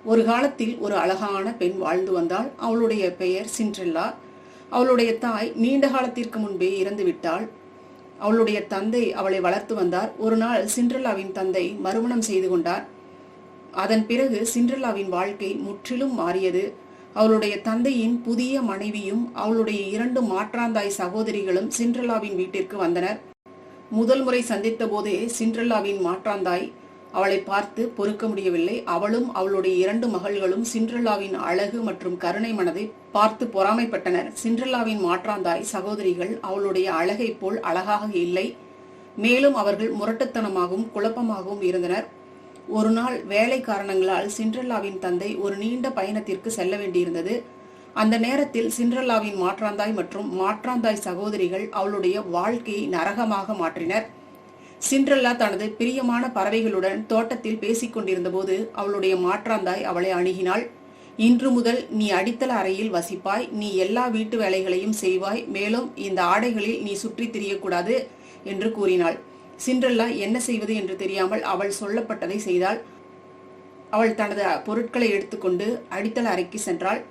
ஒரு காலத்தில் ஒரு அழகான பெண் வாழ்ந்து வந்தாள். அவளுடைய பெயர் சிண்ட்ரெல்லா. அவளுடைய தாய் நீண்ட காலத்திற்கு முன்பே இறந்து விட்டாள். அவளுடைய தந்தை அவளை வளர்த்து வந்தார். ஒரு நாள் சிண்ட்ரெல்லாவின் தந்தை மறுமணம் செய்து கொண்டார். அதன் பிறகு சிண்ட்ரெல்லாவின் வாழ்க்கை முற்றிலும் மாறியது. அவளுடைய தந்தையின் புதிய மனைவியும் அவளுடைய 2 மாற்றாந்தாய் சகோதரிகளும் சிண்ட்ரெல்லாவின் வீட்டிற்கு வந்தனர். முதல் முறை சந்தித்த போதே சிண்ட்ரெல்லாவின் மாற்றாந்தாய் அவளை பார்த்து பொறுக்க முடியவில்லை. அவளும் அவளுடைய 2 மகள்களும் சிண்ட்ரெல்லாவின் அழகு மற்றும் கருணை மனதை பார்த்து பொறாமைப்பட்டனர். சிண்ட்ரெல்லாவின் மாற்றாந்தாய் சகோதரிகள் அவளுடைய அழகை போல் அழகாக இல்லை. மேலும் அவர்கள் முரட்டுத்தனமாகவும் குழப்பமாகவும் இருந்தனர். ஒரு நாள் வேலை காரணங்களால் சிண்ட்ரெல்லாவின் தந்தை ஒரு நீண்ட பயணத்திற்கு செல்ல வேண்டியிருந்தது. அந்த நேரத்தில் சிண்ட்ரெல்லாவின் மாற்றாந்தாய் மற்றும் மாற்றாந்தாய் சகோதரிகள் அவளுடைய வாழ்க்கையை நரகமாக மாற்றினர். சிண்ட்ரெல்லா தனது பிரியமான பறவைகளுடன் தோட்டத்தில் பேசிக் கொண்டிருந்த போது அவளுடைய மாற்றாந்தாய் அவளை அணுகினாள். இன்று முதல் நீ அடித்தள அறையில் வசிப்பாய். நீ எல்லா வீட்டு வேலைகளையும் செய்வாய். மேலும் இந்த ஆடைகளில் நீ சுற்றி திரியக்கூடாது என்று கூறினாள். சிண்ட்ரெல்லா என்ன செய்வது என்று தெரியாமல் அவள் சொல்லப்பட்டதை செய்தாள். அவள் தனது பொருட்களை எடுத்துக்கொண்டு அடித்தள அறைக்கு சென்றாள்.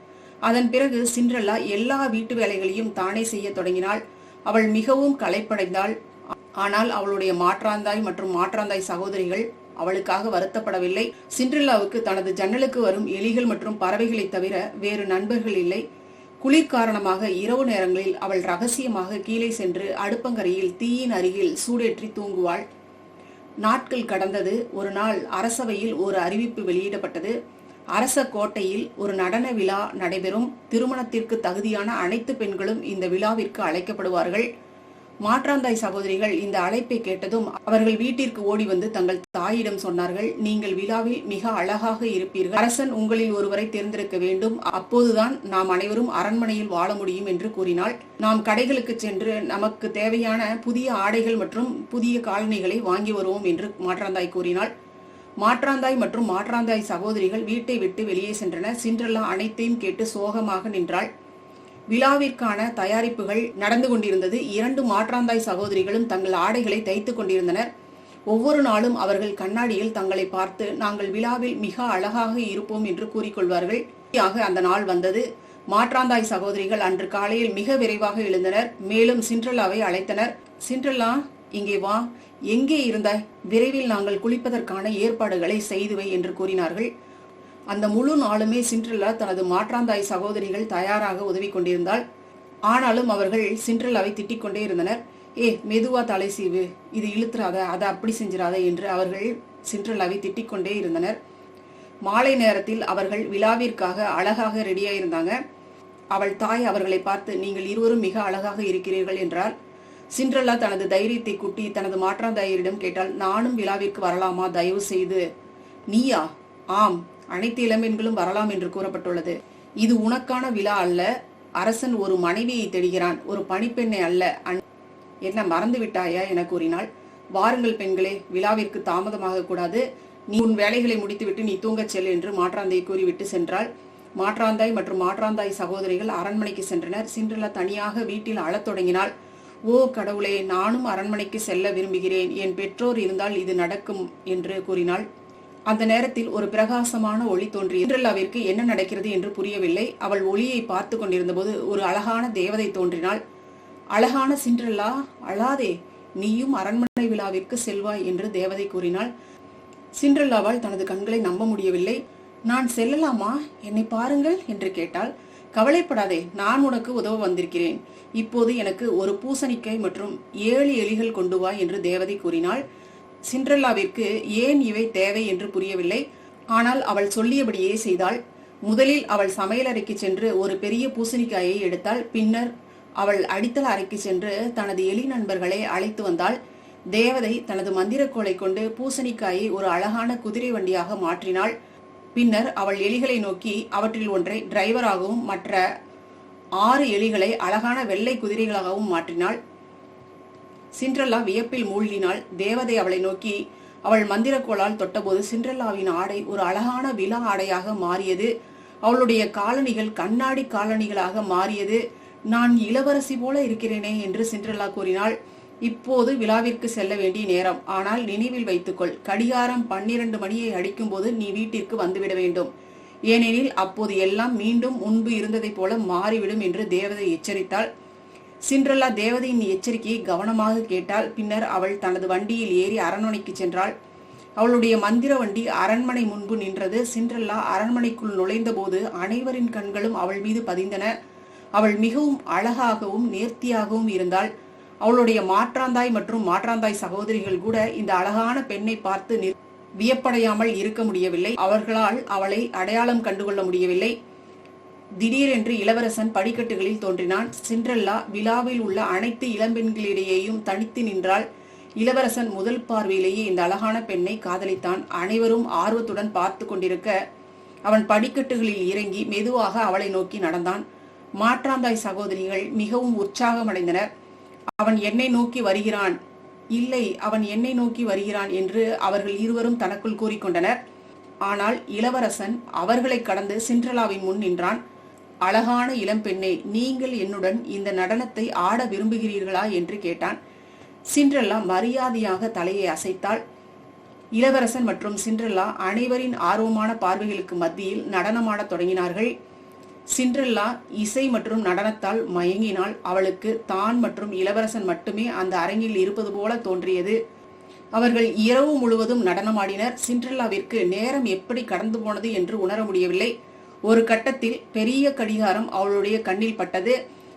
அதன் பிறகு சிண்ட்ரெல்லா எல்லா வீட்டு வேலைகளையும் தானே செய்ய தொடங்கினாள். அவள் மிகவும் களைப்படைந்தாள். ஆனால் அவளுடைய மாற்றாந்தாய் மற்றும் மாற்றாந்தாய் சகோதரிகள் அவளுக்காக வருத்தப்படவில்லை. சிண்ட்ரெல்லாவுக்கு தனது ஜன்னலுக்கு வரும் எலிகள் மற்றும் பறவைகளை தவிர வேறு நண்பர்கள் இல்லை. குளிர் காரணமாக இரவு நேரங்களில் அவள் ரகசியமாக கீழே சென்று அடுப்பங்கரையில் தீயின் அருகில் சூடேற்றி தூங்குவாள். நாட்கள் கடந்தது. ஒரு நாள் அரசவையில் ஒரு அறிவிப்பு வெளியிடப்பட்டது. அரச கோட்டையில் ஒரு நடன விழா நடைபெறும். திருமணத்திற்கு தகுதியான அனைத்து பெண்களும் இந்த விழாவிற்கு அழைக்கப்படுவார்கள். மாற்றாந்தாய் சகோதரிகள் இந்த அழைப்பை கேட்டதும் அவர்கள் வீட்டிற்கு ஓடி வந்து தங்கள் தாயிடம் சொன்னார்கள், நீங்கள் விழாவில் மிக அழகாக இருப்பீர்கள். அரசன் உங்களில் ஒருவரை தேர்ந்தெடுக்க வேண்டும். அப்போதுதான் நாம் அனைவரும் அரண்மனையில் வாழ முடியும் என்று கூறினாள். நாம் கடைகளுக்கு சென்று நமக்கு தேவையான புதிய ஆடைகள் மற்றும் புதிய காலணிகளை வாங்கி வருவோம் என்று மாற்றாந்தாய் கூறினாள். மாற்றாந்தாய் மற்றும் மாற்றாந்தாய் சகோதரிகள் வீட்டை விட்டு வெளியே சென்றனர். சிண்ட்ரெல்லா அனைத்தையும் கேட்டு சோகமாக நின்றாள். விழாவிற்கான தயாரிப்புகள் நடந்து கொண்டிருந்தது. 2 மாற்றாந்தாய் சகோதரிகளும் தங்கள் ஆடைகளை தைத்துக் கொண்டிருந்தனர். ஒவ்வொரு நாளும் அவர்கள் கண்ணாடியில் தங்களை பார்த்து நாங்கள் விழாவில் மிக அழகாக இருப்போம் என்று கூறிக்கொள்வார்கள். அந்த நாள் வந்தது. மாற்றாந்தாய் சகோதரிகள் அன்று காலையில் மிக விரைவாக எழுந்தனர். மேலும் சிண்ட்ரெல்லாவை அழைத்தனர். சிண்ட்ரெல்லா, இங்கே வா. எங்கே இருந்தாய்? விரைவில் நாங்கள் குளிப்பதற்கான ஏற்பாடுகளை செய்துவை என்று கூறினார்கள். அந்த முழு நாளுமே சிண்ட்ரெல்லா தனது மாற்றாந்தாய் சகோதரிகள் தயாராக உதவி கொண்டிருந்தாள். ஆனாலும் அவர்கள் சிண்ட்ரெல்லாவை திட்டிக் கொண்டே இருந்தனர். மெதுவா தலை சீவு, இது இழுத்துறாத, அதை அப்படி செஞ்சிடாத என்று அவர்கள் சிண்ட்ரெல்லாவை திட்டிக் கொண்டே இருந்தனர். மாலை நேரத்தில் அவர்கள் விழாவிற்காக அழகாக ரெடியாயிருந்தாங்க. அவள் தாய் அவர்களை பார்த்து, நீங்கள் இருவரும் மிக அழகாக இருக்கிறீர்கள் என்றார். சிண்ட்ரெல்லா தனது தைரியத்தை கூட்டி தனது மாற்றாந்தாயரிடம் கேட்டாள், நானும் விழாவிற்கு வரலாமா? தயவு செய்து. நீயா? ஆம், அனைத்து இளம்பெண்களும் வரலாம் என்று கூறப்பட்டுள்ளது. இது உனக்கான விழா அல்ல. அரசன் ஒரு மனைவியை தேடுகிறான், ஒரு பணிப்பெண்ணை அல்ல. என்ன மறந்து விட்டாயா என கூறினாள். வாருங்கள் பெண்களே, விழாவிற்கு தாமதமாக கூடாது. நீ உன் வேலைகளை முடித்துவிட்டு நீ தூங்கச் செல் என்று மாற்றாந்தை கூறிவிட்டு சென்றாள். மாற்றாந்தாய் மற்றும் மாற்றாந்தாய் சகோதரிகள் அரண்மனைக்கு சென்றனர். சிண்ட்ரெல்லா தனியாக வீட்டில் அழத் தொடங்கினாள். ஓ கடவுளே, நானும் அரண்மனைக்கு செல்ல விரும்புகிறேன். என் பெற்றோர் இருந்தால் இது நடக்கும் என்று கூறினாள். அந்த நேரத்தில் ஒரு பிரகாசமான ஒளி தோன்றியது. சிண்ட்ரெல்லாவிற்கு என்ன நடக்கிறது என்று புரியவில்லை. அவள் ஒளியை பார்த்து கொண்டிருந்த போது ஒரு அழகான தேவதை தோன்றினாள். அழகான சிண்ட்ரெல்லா, அழாதே, நீயும் அரண்மனை விழாவிற்கு செல்வாய் என்று தேவதை கூறினாள். சிண்ட்ரெல்லாவால் தனது கண்களை நம்ப முடியவில்லை. நான் செல்லலாமா? என்னை பாருங்கள் என்று கேட்டாள். கவலைப்படாதே, நான் உனக்கு உதவ வந்திருக்கிறேன். இப்போது எனக்கு ஒரு பூசணிக்காய் மற்றும் 7 எலிகள் கொண்டு வா என்று தேவதை கூறினாள். சிண்ட்ரெல்லாவிற்கு ஏன் இவை தேவை என்று புரியவில்லை. ஆனால் அவள் சொல்லியபடியே செய்தாள். முதலில் அவள் சமையலறைக்கு சென்று ஒரு பெரிய பூசணிக்காயை எடுத்தாள். பின்னர் அவள் அடித்தள அறைக்கு சென்று தனது எலி நண்பர்களை அழைத்து வந்தாள். தேவதை தனது மந்திரக்கோலை கொண்டு பூசணிக்காயை ஒரு அழகான குதிரை வண்டியாக மாற்றினாள். பின்னர் அவள் எலிகளை நோக்கி அவற்றில் ஒன்றை டிரைவராகவும் மற்ற 6 எலிகளை அழகான வெள்ளை குதிரைகளாகவும் மாற்றினாள். சிண்ட்ரெல்லா வியப்பில் மூழ்கினாள். தேவதை அவளை நோக்கி அவள் மந்திரக்கோளால் தொட்டபோது சிண்ட்ரெல்லாவின் ஆடை ஒரு அழகான விழா ஆடையாக மாறியது. அவளுடைய காலணிகள் கண்ணாடி காலணிகளாக மாறியது. நான் இளவரசி போல இருக்கிறேனே என்று சிண்ட்ரெல்லா கூறினாள். இப்போது விழாவிற்கு செல்ல வேண்டிய நேரம். ஆனால் நினைவில் வைத்துக்கொள், கடிகாரம் 12 மணியை அடிக்கும் போது நீ வீட்டிற்கு வந்துவிட வேண்டும். ஏனெனில் அப்போது எல்லாம் மீண்டும் முன்பு இருந்ததைப் போல மாறிவிடும் என்று தேவதை எச்சரித்தாள். சிண்ட்ரெல்லா தேவதையின் எச்சரிக்கையை கவனமாக கேட்டாள். பின்னர் அவள் தனது வண்டியில் ஏறி அரண்மனைக்கு சென்றாள். அவளுடைய மந்திர வண்டி அரண்மனை முன்பு நின்றது. சிண்ட்ரெல்லா அரண்மனைக்குள் நுழைந்த போது அனைவரின் கண்களும் அவள் மீது பதிந்தன. அவள் மிகவும் அழகாகவும் நேர்த்தியாகவும் இருந்தாள். அவளுடைய மாற்றாந்தாய் மற்றும் மாற்றாந்தாய் சகோதரிகள் கூட இந்த அழகான பெண்ணை பார்த்து வியப்படையாமல் இருக்க முடியவில்லை. அவர்களால் அவளை அடையாளம் கண்டுகொள்ள முடியவில்லை. திடீரென்று இளவரசன் படிக்கட்டுகளில் தோன்றினான். சிண்ட்ரெல்லா விழாவில் உள்ள அனைத்து இளம்பெண்களிடையேயும் தனித்து நின்றாள். இளவரசன் முதல் பார்வையிலேயே இந்த அழகான பெண்ணை காதலித்தான். அனைவரும் ஆர்வத்துடன் பார்த்து கொண்டிருக்க அவன் படிக்கட்டுகளில் இறங்கி மெதுவாக அவளை நோக்கி நடந்தான். மாற்றாந்தாய் சகோதரிகள் மிகவும் உற்சாகமடைந்தனர். அவன் என்னை நோக்கி வருகிறான், இல்லை அவன் என்னை நோக்கி வருகிறான் என்று அவர்கள் இருவரும் தனக்குள் கூறிக்கொண்டனர். ஆனால் இளவரசன் அவர்களை கடந்து சிண்ட்ரெல்லாவின் முன் நின்றான். அழகான இளம்பெண்ணே, நீங்கள் என்னுடன் இந்த நடனத்தை ஆட விரும்புகிறீர்களா என்று கேட்டான். சிண்ட்ரெல்லா மரியாதையாக தலையை அசைத்தாள். இளவரசன் மற்றும் சிண்ட்ரெல்லா அனைவரின் ஆர்வமான பார்வைகளுக்கு மத்தியில் நடனமாடத் தொடங்கினார்கள். சிண்ட்ரெல்லா இசை மற்றும் நடனத்தால் மயங்கினாள். அவளுக்கு தான் மற்றும் இளவரசன் மட்டுமே அந்த அரங்கில் இருப்பது போல தோன்றியது. அவர்கள் இரவு முழுவதும் நடனமாடினர். சிண்ட்ரெல்லாவிற்கு நேரம் எப்படி கடந்து போனது என்று உணர முடியவில்லை. ஒரு கட்டத்தில் பெரிய கடிகாரம் அவளுடைய கண்ணில் பட்டது.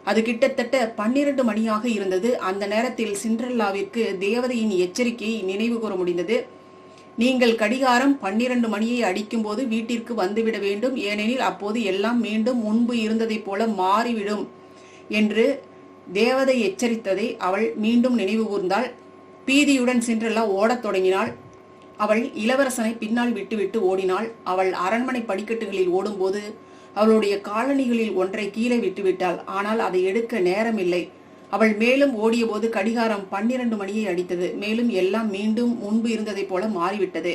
அது கிட்டத்தட்ட 12 மணியாக இருந்தது. அந்த நேரத்தில் சிண்ட்ரெல்லாவிற்கு தேவதையின் எச்சரிக்கையை நினைவு கூற முடிந்தது. நீங்கள் கடிகாரம் 12 மணியை அடிக்கும் போது வீட்டிற்கு வந்துவிட வேண்டும், ஏனெனில் அப்போது எல்லாம் மீண்டும் முன்பு இருந்ததைப் போல மாறிவிடும் என்று தேவதை எச்சரித்ததை அவள் மீண்டும் நினைவு கூர்ந்தாள். பீதியுடன் சிண்ட்ரெல்லா ஓடத் தொடங்கினாள். அவள் இளவரசனை பின்னால் விட்டுவிட்டு ஓடினாள். அவள் அரண்மனை படிக்கட்டுகளில் ஓடும்போது அவளுடைய காலணிகளில் ஒன்றை கீழே விட்டுவிட்டாள். ஆனால் அதை எடுக்க நேரமில்லை. அவள் மேலும் ஓடிய போது கடிகாரம் 12 மணியை அடித்தது. மேலும் எல்லாம் மீண்டும் முன்பு இருந்ததைப் போல மாறிவிட்டது.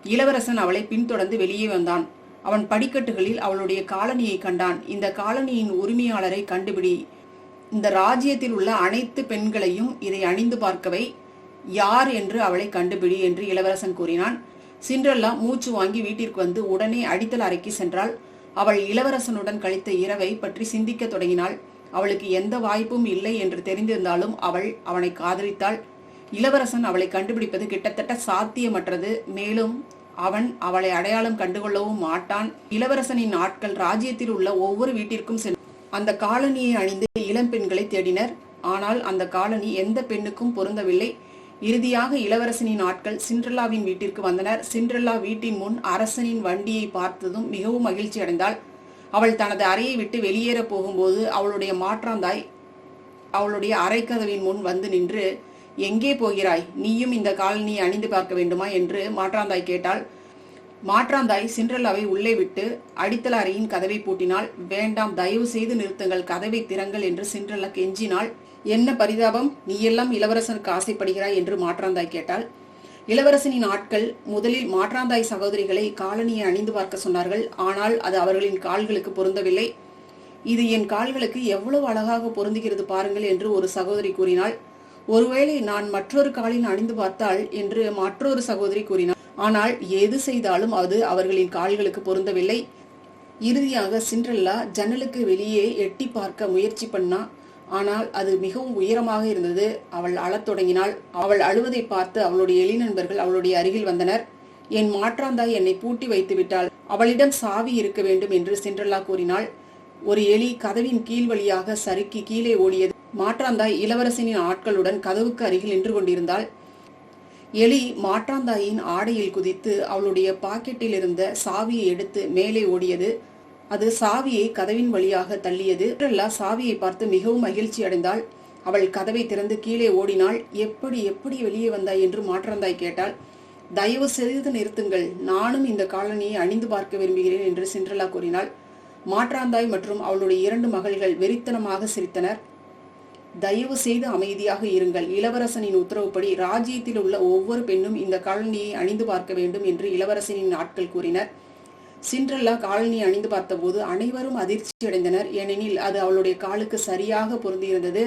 இளவரசன் அவளை பின்தொடர்ந்து வெளியே வந்தான். அவன் படிக்கட்டுகளில் அவளுடைய காலணியை கண்டான். இந்த காலணியின் உரிமையாளரை கண்டுபிடி. இந்த ராஜ்யத்தில் உள்ள அனைத்து பெண்களையும் இதை அணிந்து பார்க்கவை. யார் என்று அவளை கண்டுபிடி என்று இளவரசன் கூறினான். சிண்ட்ரெல்லா மூச்சு வாங்கி வீட்டிற்கு வந்து உடனே அடித்தல் அறைக்கு சென்றாள். அவள் இளவரசனுடன் கழித்த இரவை பற்றி சிந்திக்க தொடங்கினாள். அவளுக்கு எந்த வாய்ப்பும் இல்லை என்று தெரிந்திருந்தாலும் அவள் அவனை காதலித்தாள். இளவரசன் அவளை கண்டுபிடிப்பது கிட்டத்தட்ட சாத்தியமற்றது. மேலும் அவன் அவளை அடையாளம் கண்டுகொள்ளவும் மாட்டான். இளவரசனின் ஆட்கள் ராஜ்யத்தில் உள்ள ஒவ்வொரு வீட்டிற்கும் சென்று அந்த காலனியை அணிந்து இளம் பெண்களை தேடினர். ஆனால் அந்த காலனி எந்த பெண்ணுக்கும் பொருந்தவில்லை. இறுதியாக இளவரசனின் ஆட்கள் சிண்ட்ரெல்லாவின் வீட்டிற்கு வந்தனர். சிண்ட்ரெல்லா வீட்டின் முன் அரசனின் வண்டியை பார்த்ததும் மிகவும் மகிழ்ச்சி அடைந்தாள். அவள் தனது அறையை விட்டு வெளியேற போகும்போது அவளுடைய மாற்றாந்தாய் அவளுடைய அறைக்கதவின் முன் வந்து நின்று, எங்கே போகிறாய்? நீயும் இந்த காலனியை அணிந்து பார்க்க வேண்டுமா என்று மாற்றாந்தாய் கேட்டாள். மாற்றாந்தாய் சிண்ட்ரெல்லாவை உள்ளே விட்டு அடித்தள அறையின் கதவை பூட்டினாள். வேண்டாம், தயவு செய்து நிறுத்துங்கள், கதவை திறங்கள் என்று சிண்ட்ரெல்லா கெஞ்சினாள். என்ன பரிதாபம், நீ எல்லாம் இளவரசனுக்கு ஆசைப்படுகிறாய் என்று மாற்றாந்தாய் கேட்டாள். இளவரசனின் ஆட்கள் முதலில் மாற்றாந்தாய் சகோதரிகளை காலனியை அணிந்து பார்க்க சொன்னார்கள். ஆனால் அது அவர்களின் கால்களுக்கு பொருந்தவில்லை. இது என் கால்களுக்கு எவ்வளவு அழகாக பொருந்துகிறது பாருங்கள் என்று ஒரு சகோதரி கூறினாள். ஒருவேளை நான் மற்றொரு காலின் அணிந்து பார்த்தாள் என்று மற்றொரு சகோதரி கூறினாள். ஆனால் எது செய்தாலும் அது அவர்களின் கால்களுக்கு பொருந்தவில்லை. இறுதியாக சிண்ட்ரெல்லா ஜன்னலுக்கு வெளியே எட்டி பார்க்க முயற்சி பண்ணா. ஆனால் அது மிகவும் உயரமாக இருந்தது. அவள் அழத் தொடங்கினாள். அவள் அழுவதை பார்த்து அவளுடைய எலி நண்பர்கள் அவளுடைய அருகில் வந்தனர். என் மாற்றாந்தாய் என்னை பூட்டி வைத்து விட்டாள், அவளிடம் சாவி இருக்க வேண்டும் என்று சிண்ட்ரெல்லா கூறினாள். ஒரு எலி கதவின் கீழ் வழியாக சறுக்கி கீழே ஓடியது. மாற்றாந்தாய் இளவரசனின் ஆட்களுடன் கதவுக்கு அருகில் நின்று கொண்டிருந்தாள். எலி மாற்றாந்தாயின் ஆடையில் குதித்து அவளுடைய பாக்கெட்டில் இருந்த சாவியை எடுத்து மேலே ஓடியது. அது சாவியை கதவின் வழியாக தள்ளியது. சிண்ட்ரெல்லா சாவியை பார்த்து மிகவும் மகிழ்ச்சி அடைந்தாள். அவள் கதவை திறந்து கீழே ஓடினாள். எப்படி வெளியே வந்தாய் என்று மாற்றாந்தாய் கேட்டாள். தயவு செய்து நிறுத்துங்கள், நானும் இந்த காலனியை அணிந்து பார்க்க விரும்புகிறேன் என்று சிண்ட்ரெல்லா கூறினாள். மாற்றாந்தாய் மற்றும் அவளுடைய 2 மகள்கள் வெறித்தனமாக சிரித்தனர். தயவு செய்து அமைதியாக இருங்கள், இளவரசனின் உத்தரவுப்படி ராஜ்யத்தில் உள்ள ஒவ்வொரு பெண்ணும் இந்த காலனியை அணிந்து பார்க்க வேண்டும் என்று இளவரசனின் ஆட்கள் கூறினர். சிண்ட்ரெல்லா காலனியை அணிந்து பார்த்தபோது அனைவரும் அதிர்ச்சி அடைந்தனர். ஏனெனில் அது அவளுடைய காலுக்கு சரியாக பொருந்தியிருந்தது.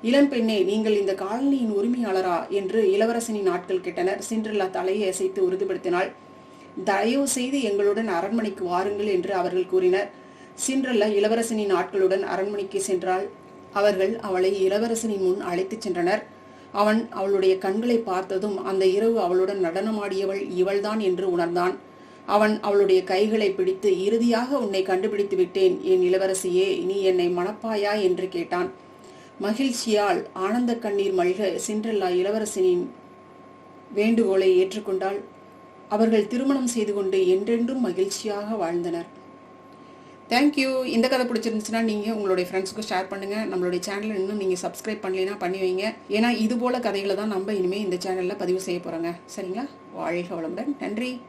இளம் பெண்ணே, நீங்கள் இந்த காலனியின் உரிமையாளரா என்று இளவரசனின் ஆட்கள் கேட்டனர். சிண்ட்ரெல்லா தலையை அசைத்து உறுதிப்படுத்தினாள். தயவு செய்து எங்களுடன் அரண்மனைக்கு வாருங்கள் என்று அவர்கள் கூறினர். சிண்ட்ரெல்லா இளவரசனின் ஆட்களுடன் அரண்மனைக்கு சென்றாள். அவர்கள் அவளை இளவரசனின் முன் அழைத்துச் சென்றனர். அவன் அவளுடைய கண்களை பார்த்ததும் அந்த இரவு அவளுடன் நடனமாடியவள் இவள்தான் என்று உணர்ந்தான். அவன் அவளுடைய கைகளை பிடித்து, இறுதியாக உன்னை கண்டுபிடித்து விட்டேன் என் இளவரசியே, நீ என்னை மணப்பாயா என்று கேட்டான். மகிழ்ச்சியால் ஆனந்த கண்ணீர் மல்க சிண்ட்ரெல்லா இளவரசனின் வேண்டுகோளை ஏற்றுக்கொண்டாள். அவர்கள் திருமணம் செய்து கொண்டு என்றென்றும் மகிழ்ச்சியாக வாழ்ந்தனர். தேங்க்யூ. இந்த கதை பிடிச்சிருந்துச்சுன்னா நீங்கள் உங்களுடைய ஃப்ரெண்ட்ஸுக்கும் ஷேர் பண்ணுங்கள். நம்மளுடைய சேனலை இன்னும் நீங்கள் சப்ஸ்கிரைப் பண்ணலைன்னா பண்ணி வைங்க. ஏன்னா இது போல் கதைகளை தான் நம்ம இனிமேல் இந்த சேனலில் பதிவு செய்ய போகிறோங்க. சரிங்களா? வாழ்க வளமுடன். நன்றி.